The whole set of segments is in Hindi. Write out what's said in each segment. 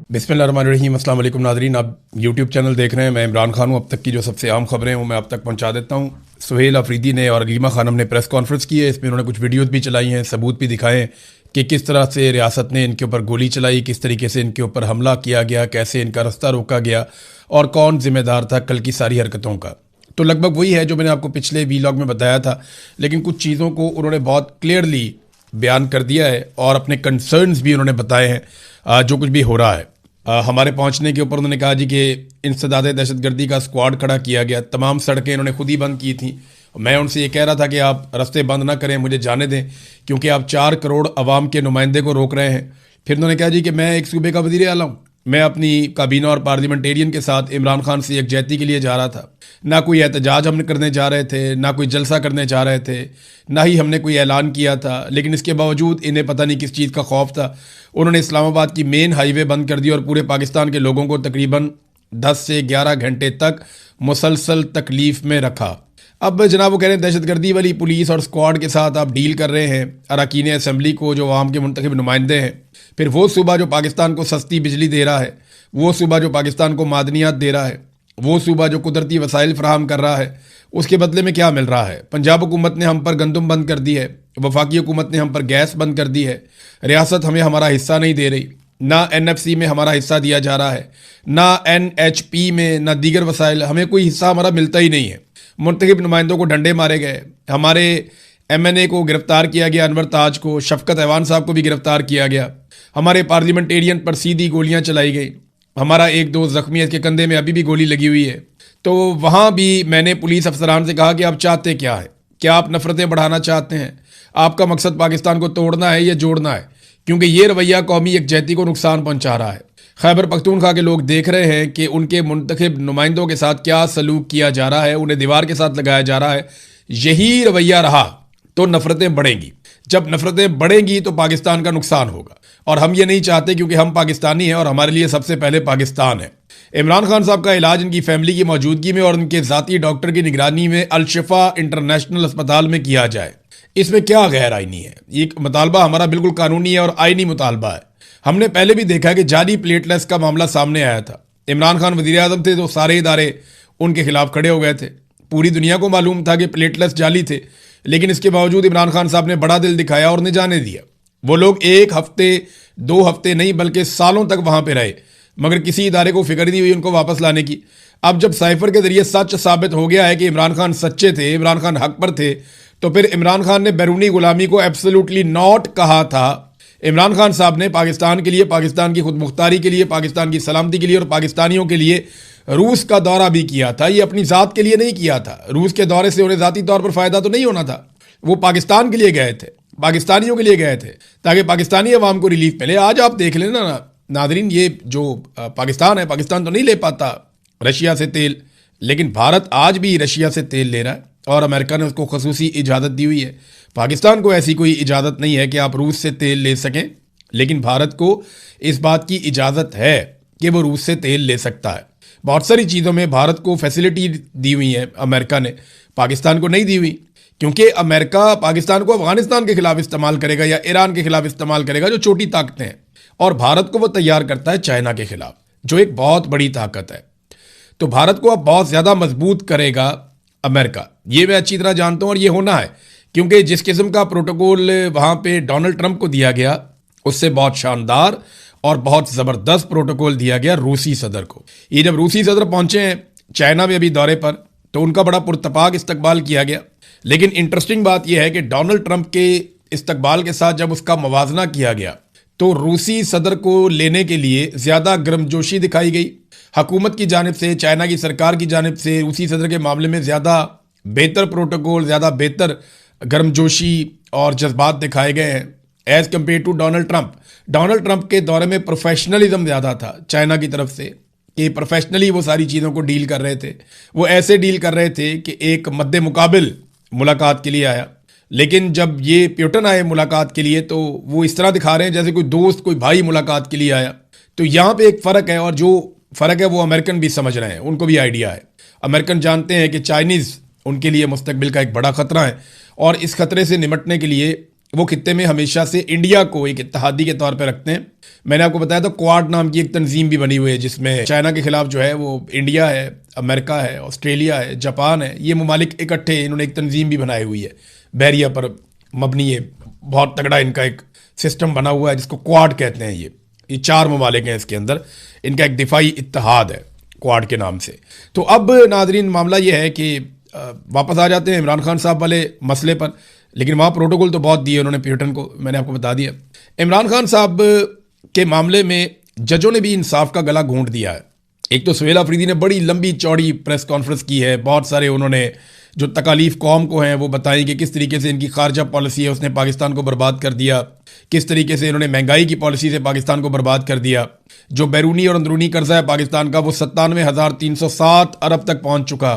बिस्मिल्लाहिर्रहमानिर्रहीम। अस्सलाम वालेकुम नाज़रीन, आप यूट्यूब चैनल देख रहे हैं। मैं इमरान खान हूँ। अब तक की जो सबसे आम खबरें हैं वो मैं आप तक पहुँचा देता हूँ। सुहेल अफरीदी ने और अलीमा खानम ने प्रेस कॉन्फ्रेंस की है। इसमें उन्होंने कुछ वीडियोज़ भी चलाई हैं, सबूत भी दिखाए हैं कि किस तरह से रियासत ने इनके ऊपर गोली चलाई, किस तरीके से इनके ऊपर हमला किया गया, कैसे इनका रास्ता रोका गया और कौन जिम्मेदार था कल की सारी हरकतों का। तो लगभग वही है जो मैंने आपको पिछले वीलॉग में बताया था, लेकिन कुछ चीज़ों को उन्होंने बहुत क्लियरली बयान कर दिया है और अपने कंसर्न्स भी उन्होंने बताए हैं जो कुछ भी हो रहा है। हमारे पहुंचने के ऊपर उन्होंने कहा जी कि इंसदाद दहशतगर्दी का स्क्वाड खड़ा किया गया, तमाम सड़कें इन्होंने खुद ही बंद की थी। मैं उनसे ये कह रहा था कि आप रास्ते बंद ना करें, मुझे जाने दें, क्योंकि आप 4 करोड़ अवाम के नुमाइंदे को रोक रहे हैं। फिर उन्होंने कहा जी कि मैं एक सूबे का वज़ीर आला हूँ, मैं अपनी काबीना और पार्लियामेंटेरियन के साथ इमरान खान से यकजहती के लिए जा रहा था। ना कोई एहतजाज हम करने जा रहे थे, ना कोई जलसा करने जा रहे थे, ना ही हमने कोई ऐलान किया था, लेकिन इसके बावजूद इन्हें पता नहीं किस चीज़ का खौफ था। उन्होंने इस्लामाबाद की मेन हाईवे बंद कर दी और पूरे पाकिस्तान के लोगों को तकरीबन 10 से 11 घंटे तक मुसलसल तकलीफ़ में रखा। अब जनाब वो कह रहे हैं दहशतगर्दी वाली पुलिस और स्क्वाड के साथ आप डील कर रहे हैं अरकान असम्बली को, जो आवाम के मुंतखब नुमाइंदे हैं। फिर वो सूबा जो पाकिस्तान को सस्ती बिजली दे रहा है, वो सूबा जो पाकिस्तान को मादनियात दे रहा है, वो सूबा जो कुदरती वसाइल फराहम कर रहा है, उसके बदले में क्या मिल रहा है? पंजाब हुकूमत ने हम पर गंदम बंद कर दी है, वफाकी हुकूमत ने हम पर गैस बंद कर दी है, रियासत हमें हमारा हिस्सा नहीं दे रही, ना NFC में हमारा हिस्सा दिया जा रहा है, ना NHP में, ना दीगर वसाइल, हमें कोई हिस्सा हमारा मिलता ही नहीं है। मुंतखब नुमाइंदों को डंडे मारे गए, हमारे MNA को गिरफ्तार किया गया, अनवर ताज को, शफकत ऐवान साहब को भी गिरफ्तार किया गया, हमारे पार्लियामेंटेरियन पर सीधी गोलियां चलाई गई, हमारा एक दोस्त जख्मी है, इसके कंधे में अभी भी गोली लगी हुई है। तो वहाँ भी मैंने पुलिस अफसरान से कहा कि आप चाहते क्या है? क्या आप नफरतें बढ़ाना चाहते हैं? आपका मकसद पाकिस्तान को तोड़ना है या जोड़ना है? क्योंकि ये रवैया कौमी यकजहती को नुकसान पहुंचा रहा है। खैबर पख्तूनख्वा के लोग देख रहे हैं कि उनके मुंतखब नुमाइंदों के साथ क्या सलूक किया जा रहा है, उन्हें दीवार के साथ लगाया जा रहा है। यही रवैया रहा तो नफरतें बढ़ेंगी। जब नफरतें बढ़ेंगी तो पाकिस्तान का नुकसान होगा, और हम ये नहीं चाहते, क्योंकि हम पाकिस्तानी हैं और हमारे लिए सबसे पहले पाकिस्तान है। इमरान खान साहब का इलाज इनकी फैमिली की मौजूदगी में और उनके ज़ाती डॉक्टर की निगरानी में अल-शिफा इंटरनेशनल अस्पताल में किया जाए। इसमें क्या गैर आइनी है? ये मुतालबा हमारा बिल्कुल कानूनी है और आइनी मुतालबा है। हमने पहले भी देखा कि जाली प्लेटलेट्स का मामला सामने आया था। इमरान खान वज़ीर आज़म थे तो सारे इदारे उनके खिलाफ खड़े हो गए थे। पूरी दुनिया को मालूम था कि प्लेटलेट्स जाली थे, लेकिन इसके बावजूद इमरान खान साहब ने बड़ा दिल दिखाया और उन्हें जाने दिया। वो लोग 1 हफ्ते 2 हफ्ते नहीं बल्कि सालों तक वहां पे रहे, मगर किसी इदारे को फिक्र नहीं हुई उनको वापस लाने की। अब जब साइफर के जरिए सच साबित हो गया है कि इमरान खान सच्चे थे, इमरान खान हक पर थे, तो फिर इमरान खान ने बैरूनी गुलामी को एब्सोल्युटली नॉट कहा था। इमरान खान साहब ने पाकिस्तान के लिए, पाकिस्तान की खुद मुख्तारी के लिए, पाकिस्तान की सलामती के लिए और पाकिस्तानियों के लिए रूस का दौरा भी किया था। ये अपनी ज़ात के लिए नहीं किया था। रूस के दौरे से उन्हें ज़ाती तौर पर फ़ायदा तो नहीं होना था, वो पाकिस्तान के लिए गए थे, पाकिस्तानियों के लिए गए थे, ताकि पाकिस्तानी अवाम को रिलीफ मिले। आज आप देख लेना नादरीन, ये जो पाकिस्तान है, पाकिस्तान तो नहीं ले पाता रशिया से तेल, लेकिन भारत आज भी रशिया से तेल ले रहा है और अमेरिका ने उसको खसूसी इजाज़त दी हुई है। पाकिस्तान को ऐसी कोई इजाज़त नहीं है कि आप रूस से तेल ले सकें, लेकिन भारत को इस बात की इजाज़त है कि वो रूस से तेल ले सकता है। बहुत सारी चीज़ों में भारत को फैसिलिटी दी हुई है अमेरिका ने, पाकिस्तान को नहीं दी हुई, क्योंकि अमेरिका पाकिस्तान को अफगानिस्तान के खिलाफ इस्तेमाल करेगा या ईरान के खिलाफ इस्तेमाल करेगा, जो छोटी ताकतें हैं, और भारत को वो तैयार करता है चाइना के खिलाफ, जो एक बहुत बड़ी ताकत है। तो भारत को अब बहुत ज़्यादा मजबूत करेगा अमेरिका, ये मैं अच्छी तरह जानता हूँ और ये होना है, क्योंकि जिस किस्म का प्रोटोकॉल वहाँ पे डोनाल्ड ट्रंप को दिया गया, उससे बहुत शानदार और बहुत ज़बरदस्त प्रोटोकॉल दिया गया रूसी सदर को। ये जब रूसी सदर पहुँचे हैं चाइना में अभी दौरे पर, तो उनका बड़ा पुरतपाक इस्तकबाल किया गया। लेकिन इंटरेस्टिंग बात यह है कि डोनाल्ड ट्रंप के इस्तकबाल के साथ जब उसका मवाजना किया गया, तो रूसी सदर को लेने के लिए ज़्यादा गर्मजोशी दिखाई गई। हुकूमत की जानिब से, चाइना की सरकार की जानिब से रूसी सदर के मामले में ज़्यादा बेहतर प्रोटोकॉल, ज़्यादा बेहतर गर्मजोशी और जज्बात दिखाए गए हैं as compared to Donald Trump. Donald Trump के दौरे में प्रोफेशनलिज्म ज़्यादा था चाइना की तरफ से, कि प्रोफेशनली वो सारी चीज़ों को डील कर रहे थे। वो ऐसे डील कर रहे थे कि एक मद्दे मुकाबिल मुलाकात के लिए आया, लेकिन जब ये प्यूटन आए मुलाकात के लिए, तो वो इस तरह दिखा रहे हैं जैसे कोई दोस्त, कोई भाई मुलाकात के लिए आया। तो यहाँ पे एक फ़र्क है, और जो फ़र्क है वो अमेरिकन भी समझ रहे हैं, उनको भी आइडिया है। अमेरिकन जानते हैं कि चाइनीज़ उनके लिए मुस्तकबिल का एक बड़ा ख़तरा है, और इस खतरे से निमटने के लिए वो खित्ते में हमेशा से इंडिया को एक इत्तेहादी के तौर पर रखते हैं। मैंने आपको बताया था क्वाड नाम की एक तंजीम भी बनी हुई है, जिसमें चाइना के खिलाफ जो है वो इंडिया है, अमेरिका है, ऑस्ट्रेलिया है, जापान है, ये ममालिक इकट्ठे इन्होंने एक तंजीम भी बनाई हुई है, बहरिया पर मबनी है। बहुत तगड़ा इनका एक सिस्टम बना हुआ है जिसको क्वाड कहते हैं। ये 4 ममालिक हैं इसके अंदर, इनका एक दिफाई इत्तेहाद है क्वाड के नाम से। तो अब नाजरीन मामला ये है कि वापस आ जाते हैं इमरान खान साहब वाले मसले पर, लेकिन वहाँ प्रोटोकॉल तो बहुत दिए उन्होंने प्यूटन को, मैंने आपको बता दिया। इमरान खान साहब के मामले में जजों ने भी इंसाफ का गला घोंट दिया है। एक तो सुहेल अफरीदी ने बड़ी लंबी चौड़ी प्रेस कॉन्फ्रेंस की है, बहुत सारे उन्होंने जो तकालीफ कौम को हैं वो बताई कि किस तरीके से इनकी खारजा पॉलिसी है उसने पाकिस्तान को बर्बाद कर दिया, किस तरीके से इन्होंने महंगाई की पॉलिसी से पाकिस्तान को बर्बाद कर दिया। जो बैरूनी और अंदरूनी कर्जा है पाकिस्तान का वो 97,307 अरब तक पहुंच चुका।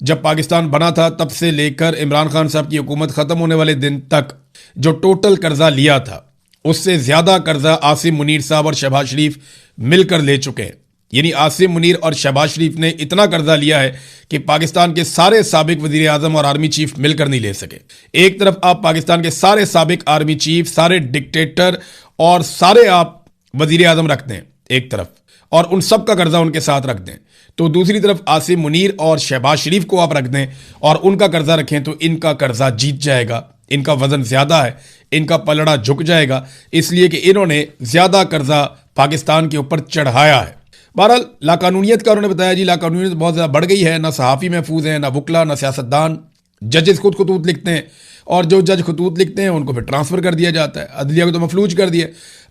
जब पाकिस्तान बना था तब से लेकर इमरान खान साहब की हुकूमत ख़त्म होने वाले दिन तक जो टोटल कर्जा लिया था उससे ज़्यादा कर्जा आसिम मुनीर साहब और शहबाज शरीफ मिलकर ले चुके हैं। यानी आसिम मुनीर और शहबाज शरीफ ने इतना कर्जा लिया है कि पाकिस्तान के सारे साबिक वजीर आजम और आर्मी चीफ मिलकर नहीं ले सके। एक तरफ आप पाकिस्तान के सारे साबिक आर्मी चीफ, सारे डिक्टेटर और सारे आप वजीर आजम रखते हैं एक तरफ, और उन सब का कर्जा उनके साथ रख दें, तो दूसरी तरफ आसिम मुनीर और शहबाज शरीफ को आप रख दें और उनका कर्जा रखें, तो इनका कर्जा जीत जाएगा। इनका वजन ज्यादा है, इनका पलड़ा झुक जाएगा, इसलिए कि इन्होंने ज्यादा कर्जा पाकिस्तान के ऊपर चढ़ाया है। बहरहाल लाकानूनियत का उन्होंने बताया जी, लाकानूनियत बहुत ज़्यादा बढ़ गई है, ना सहाफ़ी महफूज हैं, ना वकला, ना सियासतदान। जजेस खुद खतूत लिखते हैं और जो जज खतूत लिखते हैं उनको फिर ट्रांसफ़र कर दिया जाता है, अदलिया को तो मफलूज कर दिया।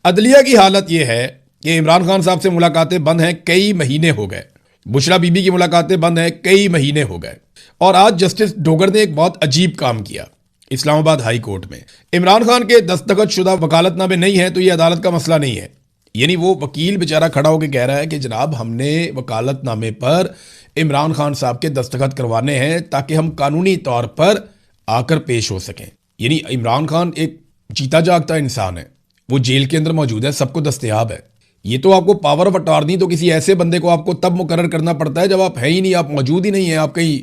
अदलिया की हालत यह है कि इमरान खान साहब से मुलाकातें बंद हैं, कई महीने हो गए। बुशरा बीबी की मुलाकातें बंद हैं, कई महीने हो गए। और आज जस्टिस डोगर ने एक बहुत अजीब काम किया इस्लामाबाद हाई कोर्ट में। इमरान खान के दस्तखत शुदा वकालतनामे नहीं है तो ये अदालत का मसला नहीं है। यानी वो वकील बेचारा खड़ा होकर कह रहा है कि जनाब हमने वकालतनामे पर इमरान खान साहब के दस्तखत करवाने हैं ताकि हम कानूनी तौर पर आकर पेश हो सकें। यानी इमरान खान एक जीता जागता इंसान है, वो जेल के अंदर मौजूद है, सबको दस्तयाब है। ये तो आपको पावर ऑफ अटॉर्नी तो किसी ऐसे बंदे को आपको तब मुकर्रर करना पड़ता है जब आप है ही नहीं, आप मौजूद ही नहीं है, आप कहीं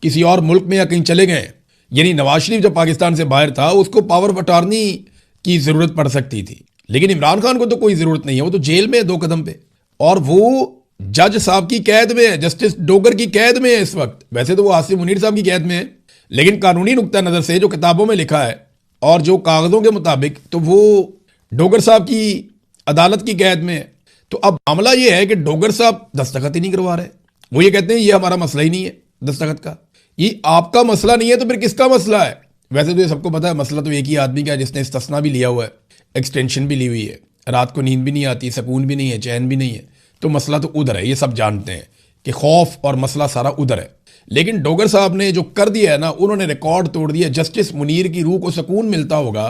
किसी और मुल्क में या कहीं चले गए। यानी नवाज शरीफ जब पाकिस्तान से बाहर था उसको पावर ऑफ अटॉर्नी की जरूरत पड़ सकती थी, लेकिन इमरान खान को तो कोई जरूरत नहीं है, वो तो जेल में है 2 कदम पे, और वो जज साहब की कैद में है, जस्टिस डोगर की कैद में है इस वक्त। वैसे तो वो आसिम मुनीर साहब की कैद में है, लेकिन कानूनी नुक्ता नजर से जो किताबों में लिखा है और जो कागजों के मुताबिक तो वो डोगर साहब की अदालत की कैद में है। तो अब मामला ये है कि डोगर साहब दस्तखत ही नहीं करवा रहे। वो ये कहते हैं ये हमारा मसला ही नहीं है दस्तखत का, ये आपका मसला नहीं है तो फिर किसका मसला है? वैसे तो ये सबको पता है मसला तो एक ही आदमी का है जिसने इस्तिस्ना भी लिया हुआ है, एक्सटेंशन भी ली हुई है, रात को नींद भी नहीं आती, सुकून भी नहीं है, चैन भी नहीं है, तो मसला तो उधर है। ये सब जानते हैं कि खौफ और मसला सारा उधर है। लेकिन डोगर साहब ने जो कर दिया है ना, उन्होंने रिकॉर्ड तोड़ दिया। जस्टिस मुनीर की रूह को सुकून मिलता होगा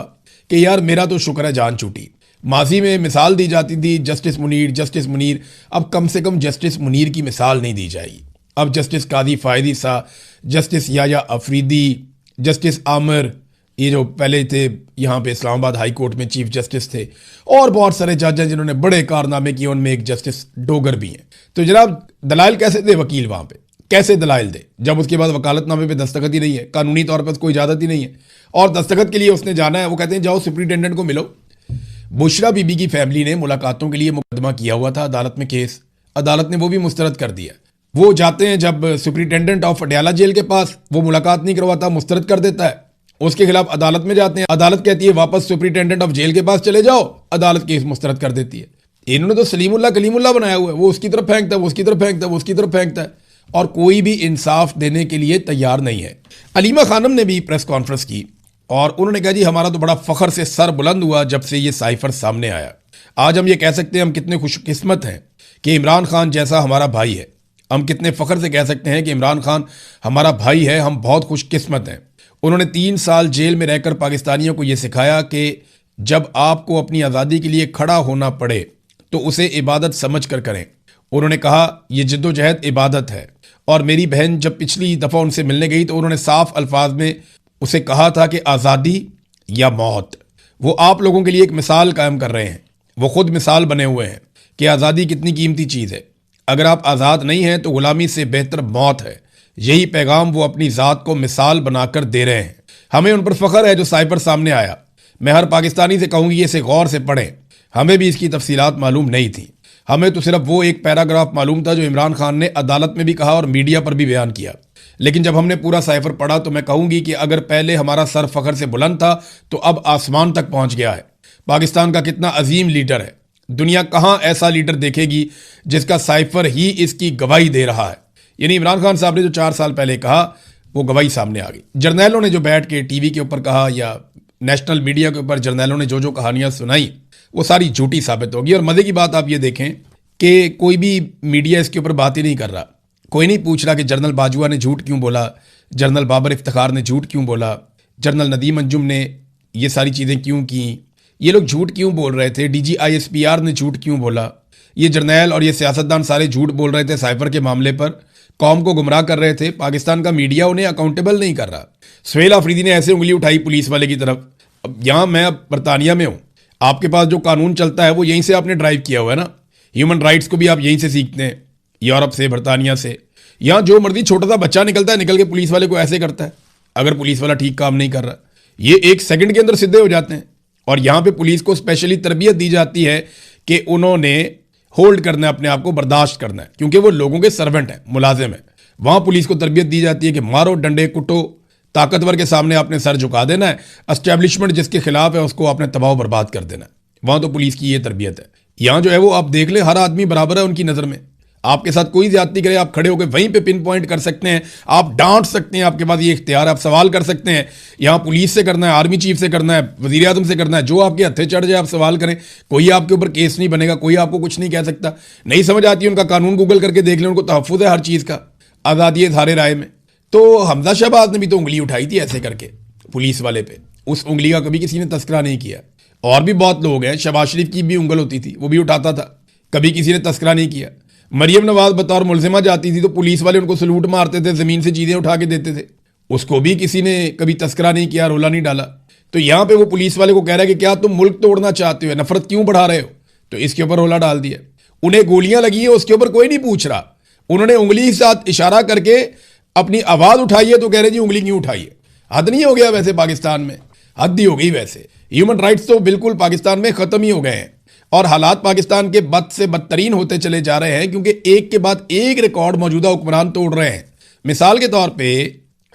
कि यार मेरा तो शुक्र है जान छूटी। माजी में मिसाल दी जाती थी जस्टिस मुनीर, अब कम से कम जस्टिस मुनीर की मिसाल नहीं दी जाएगी। अब जस्टिस कादी फायदी सा, जस्टिस याया अफरीदी, जस्टिस आमिर, ये जो पहले थे यहाँ पे इस्लामाबाद हाई कोर्ट में चीफ जस्टिस थे, और बहुत सारे जज हैं जिन्होंने बड़े कारनामे किए, उनमें एक जस्टिस डोगर भी हैं। तो जनाब दलाइल कैसे दे वकील वहाँ पे, कैसे दलाइल दे जब उसके बाद वकालतनामे पे दस्तखत ही नहीं है, कानूनी तौर पर कोई इजाज़त ही नहीं है, और दस्तखत के लिए उसने जाना है। वो कहते हैं जाओ सुप्रिटेंडेंट को मिलो। बुशरा बीबी की फैमिली ने मुलाकातों के लिए मुकदमा किया हुआ था अदालत में केस, अदालत ने वो भी मुस्तरद कर दिया। वो जाते हैं जब सुप्रिटेंडेंट ऑफ अडयाला जेल के पास, वो मुलाकात नहीं करवाता, मुस्तरद कर देता है। उसके खिलाफ अदालत में जाते हैं, अदालत कहती है वापस सुप्रिटेंडेंट ऑफ जेल के पास चले जाओ, अदालत केस मुस्तरद कर देती है। इन्होंने तो सलीमुल्लाह कलीमुल्लाह बनाया हुआ है, वो उसकी तरफ फेंकता है, वो उसकी तरफ फेंकता है, वो उसकी तरफ फेंकता है, और कोई भी इंसाफ देने के लिए तैयार नहीं है। अलीमा खानम ने भी प्रेस कॉन्फ्रेंस की और उन्होंने कहा जी हमारा तो बड़ा फख्र से सर बुलंद हुआ जब से ये साइफर सामने आया। आज हम ये कह सकते हैं हम कितने खुशकिस्मत हैं कि इमरान खान जैसा हमारा भाई है। हम कितने फ़ख्र से कह सकते हैं कि इमरान खान हमारा भाई है, हम बहुत खुशकिस्मत हैं। उन्होंने 3 साल जेल में रहकर पाकिस्तानियों को ये सिखाया कि जब आपको अपनी आज़ादी के लिए खड़ा होना पड़े तो उसे इबादत समझ कर करें। उन्होंने कहा यह जद्दोजहद इबादत है। और मेरी बहन जब पिछली दफ़ा उनसे मिलने गई तो उन्होंने साफ अल्फाज में उसे कहा था कि आज़ादी या मौत। वो आप लोगों के लिए एक मिसाल कायम कर रहे हैं, वो खुद मिसाल बने हुए हैं कि आज़ादी कितनी कीमती चीज़ है। अगर आप आज़ाद नहीं हैं तो गुलामी से बेहतर मौत है। यही पैगाम वो अपनी ज़ात को मिसाल बनाकर दे रहे हैं। हमें उन पर फ़ख्र है जो साइफर सामने आया। मैं हर पाकिस्तानी से कहूँगी इसे गौर से पढ़ें, हमें भी इसकी तफसीलात मालूम नहीं थी। हमें तो सिर्फ वो एक पैराग्राफ मालूम था जो इमरान खान ने अदालत में भी कहा और मीडिया पर भी बयान किया। लेकिन जब हमने पूरा साइफर पढ़ा तो मैं कहूँगी कि अगर पहले हमारा सर फखर से बुलंद था तो अब आसमान तक पहुँच गया है। पाकिस्तान का कितना अजीम लीडर है, दुनिया कहाँ ऐसा लीडर देखेगी जिसका साइफर ही इसकी गवाही दे रहा है। यानी इमरान खान साहब ने जो 4 साल पहले कहा वो गवाही सामने आ गई। जर्नैलों ने जो बैठ के टीवी के ऊपर कहा या नेशनल मीडिया के ऊपर जर्नैलों ने जो जो कहानियां सुनाई वो सारी झूठी साबित होगी। और मजे की बात आप ये देखें कि कोई भी मीडिया इसके ऊपर बात ही नहीं कर रहा। कोई नहीं पूछ रहा कि जनरल बाजवा ने झूठ क्यों बोला, जनरल बाबर इफ्तिखार ने झूठ क्यों बोला, जनरल नदीम अंजुम ने ये सारी चीज़ें क्यों की, ये लोग झूठ क्यों बोल रहे थे, DGISPR ने झूठ क्यों बोला, ये जर्नैल और ये सियासतदान सारे झूठ बोल रहे थे साइफर के मामले पर, कौम को गुमराह कर रहे थे। पाकिस्तान का मीडिया उन्हें अकाउंटेबल नहीं कर रहा। सुहेल अफरीदी ने ऐसे उंगली उठाई पुलिस वाले की तरफ। अब यहाँ मैं बरतानिया में हूँ, आपके पास जो कानून चलता है वो यहीं से आपने ड्राइव किया हुआ है ना। ह्यूमन राइट्स को भी आप यहीं से सीखते हैं, यूरोप से, बरतानिया से। यहाँ जो मर्जी छोटा सा बच्चा निकलता है, निकल के पुलिस वाले को ऐसे करता है अगर पुलिस वाला ठीक काम नहीं कर रहा। ये 1 सेकंड के अंदर सीधे हो जाते हैं। और यहाँ पे पुलिस को स्पेशली तरबियत दी जाती है कि उन्होंने होल्ड करना है, अपने आप को बर्दाश्त करना है, क्योंकि वो लोगों के सर्वेंट हैं, मुलाजिम है। वहाँ पुलिस को तरबियत दी जाती है कि मारो, डंडे, कुटो, ताकतवर के सामने आपने सर झुका देना है, एस्टेब्लिशमेंट जिसके खिलाफ है उसको आपने तबाह बर्बाद कर देना है। वहाँ तो पुलिस की ये तरबियत है। यहाँ जो है वो आप देख लें, हर आदमी बराबर है उनकी नज़र में। आपके साथ कोई ज्यादती करे, आप खड़े होकर वहीं पे पिन पॉइंट कर सकते हैं, आप डांट सकते हैं, आपके पास ये इख्तियार है, आप सवाल कर सकते हैं। यहाँ पुलिस से करना है, आर्मी चीफ से करना है, वजीर आजम से करना है, जो आपके हत्थे चढ़ जाए आप सवाल करें, कोई आपके ऊपर केस नहीं बनेगा, कोई आपको कुछ नहीं कह सकता। नहीं समझ आती है उनका कानून गूगल करके देख लें, उनको तहफ़्फ़ुज़ है हर चीज़ का, आज़ादी है सारे राय में। तो हमजा शहबाज ने भी तो उंगली उठाई थी ऐसे करके पुलिस वाले पे, उस उंगली का कभी किसी ने तस्करा नहीं किया। और भी बहुत लोग हैं, शहबाज शरीफ की भी उंगल होती थी, वो भी उठाता था, कभी किसी ने तस्करा नहीं किया। मरियम नवाज बतौर मुलजिमा जाती थी तो पुलिस वाले उनको सलूट मारते थे, जमीन से चीजें उठा के देते थे, उसको भी किसी ने कभी तस्करा नहीं किया, रोला नहीं डाला। तो यहाँ पे वो पुलिस वाले को कह रहा है कि क्या तुम मुल्क तोड़ना चाहते हो, नफरत क्यों बढ़ा रहे हो, तो इसके ऊपर रोला डाल दिया। उन्हें गोलियां लगी है, उसके ऊपर कोई नहीं पूछ रहा, उन्होंने उंगली के साथ इशारा करके अपनी आवाज उठाई है तो कह रहे जी उंगली क्यों उठाई है। हद नहीं हो गया वैसे पाकिस्तान में, हद ही हो गई वैसे। ह्यूमन राइट्स तो बिल्कुल पाकिस्तान में खत्म ही हो गए हैं और हालात पाकिस्तान के बद से बदतरीन होते चले जा रहे हैं, क्योंकि एक के बाद एक रिकॉर्ड मौजूदा हुक्मरान तोड़ रहे हैं। मिसाल के तौर पे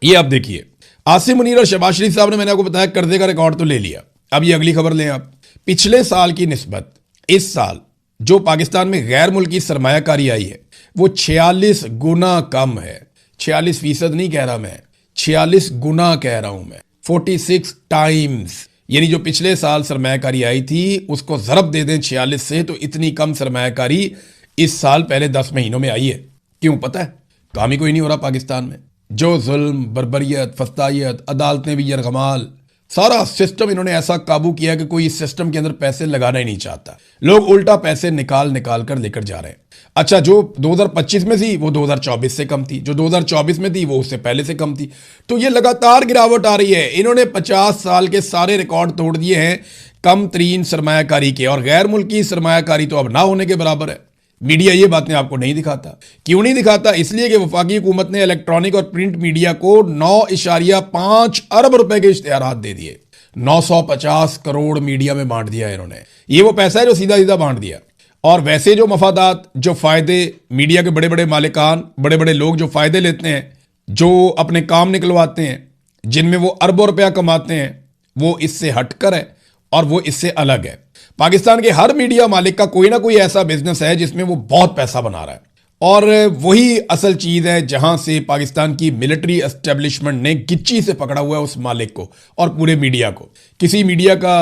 ये आप देखिए, आसिम मुनीर और शहबाज शरीफ साहब ने, मैंने आपको बताया, कर्जे का रिकॉर्ड तो ले लिया। अब ये अगली खबर लें आप, पिछले साल की निस्बत इस साल जो पाकिस्तान में गैर मुल्की सरमायाकारी आई है वो 46 गुना कम है। 46% नहीं कह रहा मैं, 46 गुना कह रहा हूं मैं, 46 टाइम्स। यानी जो पिछले साल सरमायाकारी आई थी उसको ज़रब दे दें 46 से, तो इतनी कम सरमायाकारी इस साल पहले 10 महीनों में आई है। क्यों पता है? काम ही कोई नहीं हो रहा पाकिस्तान में। जो जुल्म, बर्बरियत, फस्तायत, अदालतें भी यरगमाल, सारा सिस्टम इन्होंने ऐसा काबू किया कि कोई इस सिस्टम के अंदर पैसे लगाना ही नहीं चाहता। लोग उल्टा पैसे निकाल निकाल कर लेकर जा रहे हैं। अच्छा, जो 2025 में थी वो 2024 से कम थी, जो 2024 में थी वो उससे पहले से कम थी। तो ये लगातार गिरावट आ रही है। इन्होंने 50 साल के सारे रिकॉर्ड तोड़ दिए हैं कम तरीन सरमायाकारी के, और गैर मुल्की सरमायाकारी तो अब ना होने के बराबर है। मीडिया ये बातें आपको नहीं दिखाता। क्यों नहीं दिखाता? इसलिए कि वफाकी हुकूमत ने इलेक्ट्रॉनिक और प्रिंट मीडिया को 9.5 अरब रुपए के इश्तिहारात दे दिए। 950 करोड़ मीडिया में बांट दिया इन्होंने। ये वो पैसा है जो सीधा सीधा बांट दिया। और वैसे जो मफादात, जो फायदे मीडिया के बड़े बड़े मालिकान, बड़े बड़े लोग जो फायदे लेते हैं, जो अपने काम निकलवाते हैं, जिनमें वो अरबों रुपया कमाते हैं, वो इससे हटकर है और वो इससे अलग है। पाकिस्तान के हर मीडिया मालिक का कोई ना कोई ऐसा बिजनेस है जिसमें वो बहुत पैसा बना रहा है, और वही असल चीज है जहां से पाकिस्तान की मिलिट्री एस्टेब्लिशमेंट ने गिच्ची से पकड़ा हुआ है उस मालिक को और पूरे मीडिया को। किसी मीडिया का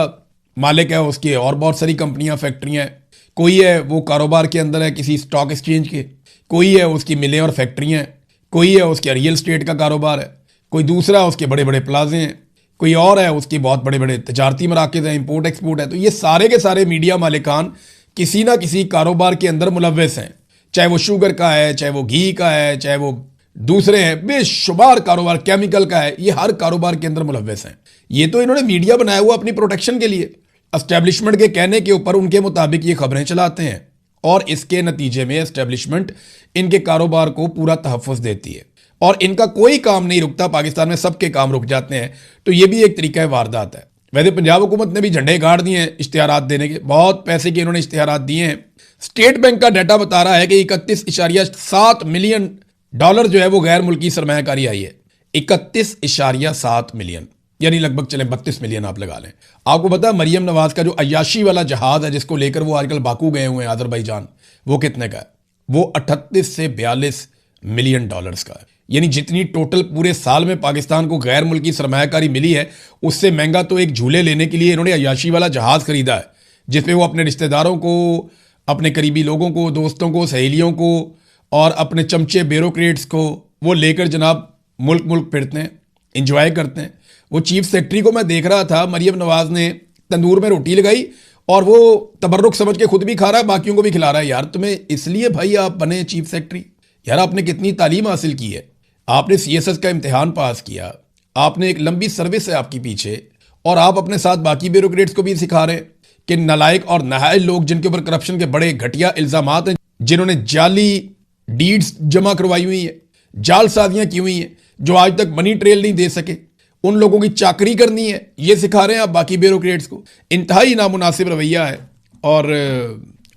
मालिक है, उसके और बहुत सारी कंपनियां, फैक्ट्रियां हैं। कोई है वो कारोबार के अंदर है किसी स्टॉक एक्सचेंज के, कोई है उसकी मिलें और फैक्ट्रियां हैं, कोई है उसके रियल स्टेट का कारोबार है, कोई दूसरा उसके बड़े बड़े प्लाजे हैं, कोई और है उसके बहुत बड़े बड़े तजारती मराकज़ हैं, इंपोर्ट एक्सपोर्ट है। तो ये सारे के सारे मीडिया मालिकान किसी ना किसी कारोबार के अंदर मुलव्वस हैं, चाहे वो शुगर का है, चाहे वो घी का है, चाहे वो दूसरे हैं, बेशुमार कारोबार, केमिकल का है, ये हर कारोबार के अंदर मुलव्वस हैं। ये तो इन्होंने मीडिया बनाया हुआ अपनी प्रोटेक्शन के लिए, एस्टेब्लिशमेंट के कहने के ऊपर उनके मुताबिक ये खबरें चलाते हैं, और इसके नतीजे में एस्टेब्लिशमेंट इनके कारोबार को पूरा तहफ़्फ़ुज़ देती है और इनका कोई काम नहीं रुकता। पाकिस्तान में सबके काम रुक जाते हैं। तो ये भी एक तरीका वारदात है। वैसे पंजाब हुकूमत ने भी झंडे गाड़ दिए हैं इश्तिहारात देने के, बहुत पैसे के इन्होंने इश्तिहारात दिए हैं। स्टेट बैंक का डाटा बता रहा है कि 31.7 मिलियन डॉलर जो है वो गैर मुल्की सरमायाकारी आई है। 31.7 मिलियन, यानी लगभग चले 32 मिलियन आप लगा लें। आपको पता है मरियम नवाज का जो अय्याशी वाला जहाज है जिसको लेकर वो आजकल बाकू गए हुए हैं अजरबैजान, वो कितने का है? वो 38 से 42 मिलियन डॉलर्स का है। यानी जितनी टोटल पूरे साल में पाकिस्तान को गैर मुल्की सरमायाकारी मिली है उससे महंगा तो एक झूले लेने के लिए इन्होंने अय्याशी वाला जहाज खरीदा है, जिसमें वो अपने रिश्तेदारों को, अपने करीबी लोगों को, दोस्तों को, सहेलियों को और अपने चमचे ब्यूरोक्रेट्स को वो लेकर जनाब मुल्क मुल्क फिरते हैं, इंजॉय करते हैं। वो चीफ सेक्रेटरी को मैं देख रहा था, मरियम नवाज ने तंदूर में रोटी लगाई और वो तबर्रुक समझ के खुद भी खा रहा है, बाकियों को भी खिला रहा है। यार तुम्हें इसलिए भाई आप बने चीफ सेक्रेटरी? यार आपने कितनी तालीम हासिल की है, आपने CSS का इम्तिहान पास किया, आपने एक लंबी सर्विस है आपकी पीछे, और आप अपने साथ बाकी ब्यूरोक्रेट्स को भी सिखा रहे हैं कि नालायक और नाहल लोग जिनके ऊपर करप्शन के बड़े घटिया इल्जामात हैं, जिन्होंने जाली डीड्स जमा करवाई हुई है, जालसाजियां की हुई हैं, जो आज तक मनी ट्रेल नहीं दे सके, उन लोगों की चाकरी करनी है, ये सिखा रहे हैं आप बाकी ब्यूरोक्रेट्स को। इंतहाई नामुनासिब रवैया है और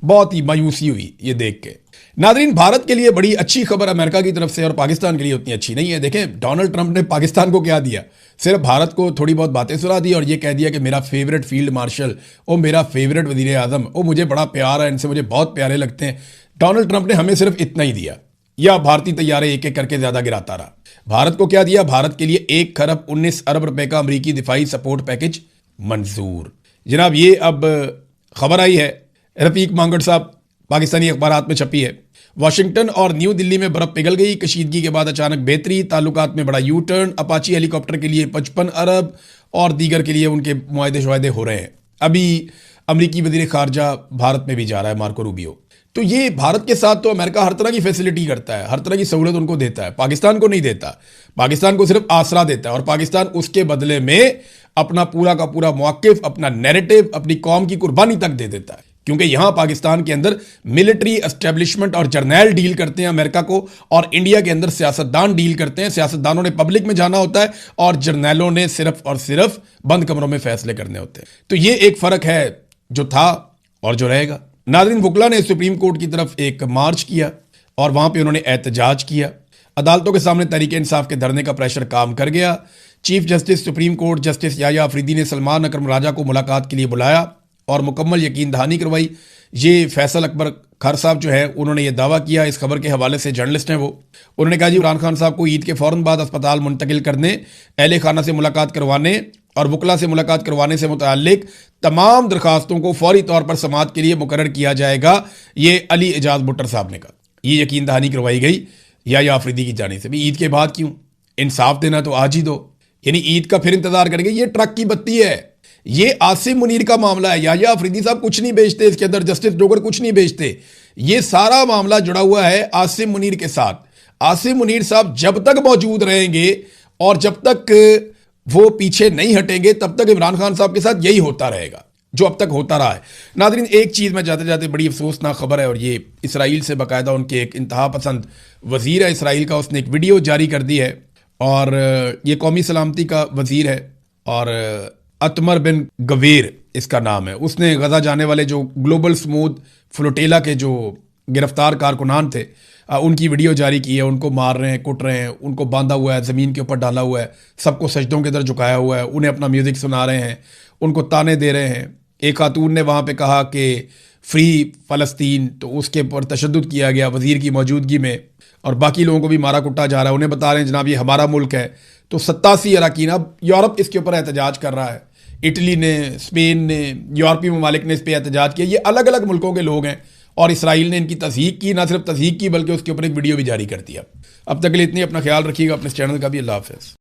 बहुत ही मायूसी हुई ये देख के। नादरीन, भारत के लिए बड़ी अच्छी खबर अमेरिका की तरफ से और पाकिस्तान के लिए उतनी अच्छी नहीं है। देखें, डोनाल्ड ट्रंप ने पाकिस्तान को क्या दिया? सिर्फ भारत को थोड़ी बहुत बातें सुना दी और ये कह दिया कि मेरा फेवरेट फील्ड मार्शल, ओ मेरा फेवरेट वजीर आजम, ओ मुझे बड़ा प्यार है इनसे, मुझे बहुत प्यारे लगते हैं। डोनाल्ड ट्रंप ने हमें सिर्फ इतना ही दिया, या भारतीय तैयारे एक एक करके ज्यादा गिराता रहा। भारत को क्या दिया? भारत के लिए 1 खरब 19 अरब रुपए का अमरीकी दिफाई सपोर्ट पैकेज मंजूर। जनाब ये अब खबर आई है, रफीक मांगड़ साहब, पाकिस्तानी अखबारात में छपी है। वाशिंगटन और न्यू दिल्ली में बर्फ पिघल गई, कशीदगी के बाद अचानक बेहतरी, ताल्लुकात में बड़ा यू टर्न, अपाची हेलीकॉप्टर के लिए 55 अरब और दीगर के लिए उनके मुआहदे शुआहदे हो रहे हैं। अभी अमरीकी वजीर खारजा भारत में भी जा रहा है, मार्को रूबियो। तो ये भारत के साथ तो अमेरिका हर तरह की फैसिलिटी करता है, हर तरह की सहूलत उनको देता है, पाकिस्तान को नहीं देता। पाकिस्तान को सिर्फ आसरा देता है और पाकिस्तान उसके बदले में अपना पूरा का पूरा मौक़िफ़, अपना नैरेटिव, अपनी कौम की कुर्बानी तक दे देता है। क्योंकि यहां पाकिस्तान के अंदर मिलिट्री एस्टेब्लिशमेंट और जर्नैल डील करते हैं अमेरिका को, और इंडिया के अंदर सियासतदान डील करते हैं। सियासतदानों ने पब्लिक में जाना होता है और जर्नैलों ने सिर्फ और सिर्फ बंद कमरों में फैसले करने होते हैं। तो ये एक फर्क है जो था और जो रहेगा। नाज़रीन, वुकला ने सुप्रीम कोर्ट की तरफ एक मार्च किया और वहां पर उन्होंने एहतजाज किया। अदालतों के सामने तहरीक इंसाफ के धरने का प्रेशर काम कर गया। Chief justice supreme court justice Yahya Afridi ने सलमान अकरम राजा को मुलाकात के लिए बुलाया और मुकम्मल यकीन दहानी करवाई। ये फैसल अकबर खार साहब जो है उन्होंने ये दावा किया, इस खबर के हवाले से जर्नलिस्ट हैं वो, उन्होंने कहा जी इमरान खान साहब को ईद के फ़ौरन बाद अस्पताल मुंतकिल करने, अहले खाना से मुलाकात करवाने और वुकला से मुलाकात करवाने से मुताल्लिक तमाम दरखास्तों को फौरी तौर पर समाअत के लिए मुकर्रर किया जाएगा। ये अली एजाज भुट्टर साहब ने कहा। ये यकीन दहानी करवाई गई या अफरीदी की जाने से भी। ईद के बाद क्यों? इंसाफ देना तो आज ही दो, यानी ईद का फिर इंतजार करेंगे। ये ट्रक की बत्ती है, ये आसिम मुनीर का मामला है। या अफरीदी साहब कुछ नहीं बेचते इसके अंदर, जस्टिस डोगर कुछ नहीं बेचते। ये सारा मामला जुड़ा हुआ है आसिम मुनीर के साथ। आसिम मुनीर साहब जब तक मौजूद रहेंगे और जब तक वो पीछे नहीं हटेंगे तब तक इमरान खान साहब के साथ यही होता रहेगा जो अब तक होता रहा है। नाज़रीन, एक चीज़ में जाते जाते बड़ी अफसोसनाक खबर है और ये इसराइल से बाकायदा उनके एक इंतहा पसंद वज़ीर है इसराइल का, उसने एक वीडियो जारी कर दी है और ये कौमी सलामती का वज़ीर है और अतमर बिन गवीर इसका नाम है। उसने गजा जाने वाले जो ग्लोबल स्मूथ फ्लोटेला के जो गिरफ्तार कारकुनान थे उनकी वीडियो जारी की है। उनको मार रहे हैं, कुट रहे हैं, उनको बांधा हुआ है, ज़मीन के ऊपर डाला हुआ है, सबको सजदों के अंदर झुकाया हुआ है, उन्हें अपना म्यूज़िक सुना रहे हैं, उनको ताने दे रहे हैं। एक खातून ने वहाँ पे कहा कि फ्री फ़लस्तीन, तो उसके ऊपर तशद्दुद किया गया वज़ीर की मौजूदगी में और बाकी लोगों को भी मारा कुटा जा रहा है। उन्हें बता रहे हैं जनाब ये हमारा मुल्क है। तो 87 अरकान, अब यूरोप इसके ऊपर एहतजाज कर रहा है, इटली ने, स्पेन ने, यूरोपीय ममालिक ने इस पर एहतजाज किया। ये अलग अलग मुल्कों के लोग हैं और इसराइल ने इनकी तस्दीक की, ना सिर्फ तस्दीक की बल्कि उसके ऊपर एक वीडियो भी जारी कर दिया। अब तक के लिए इतनी, अपना ख्याल रखिएगा, अपने चैनल का भी। अल्लाह हाफ़िज़।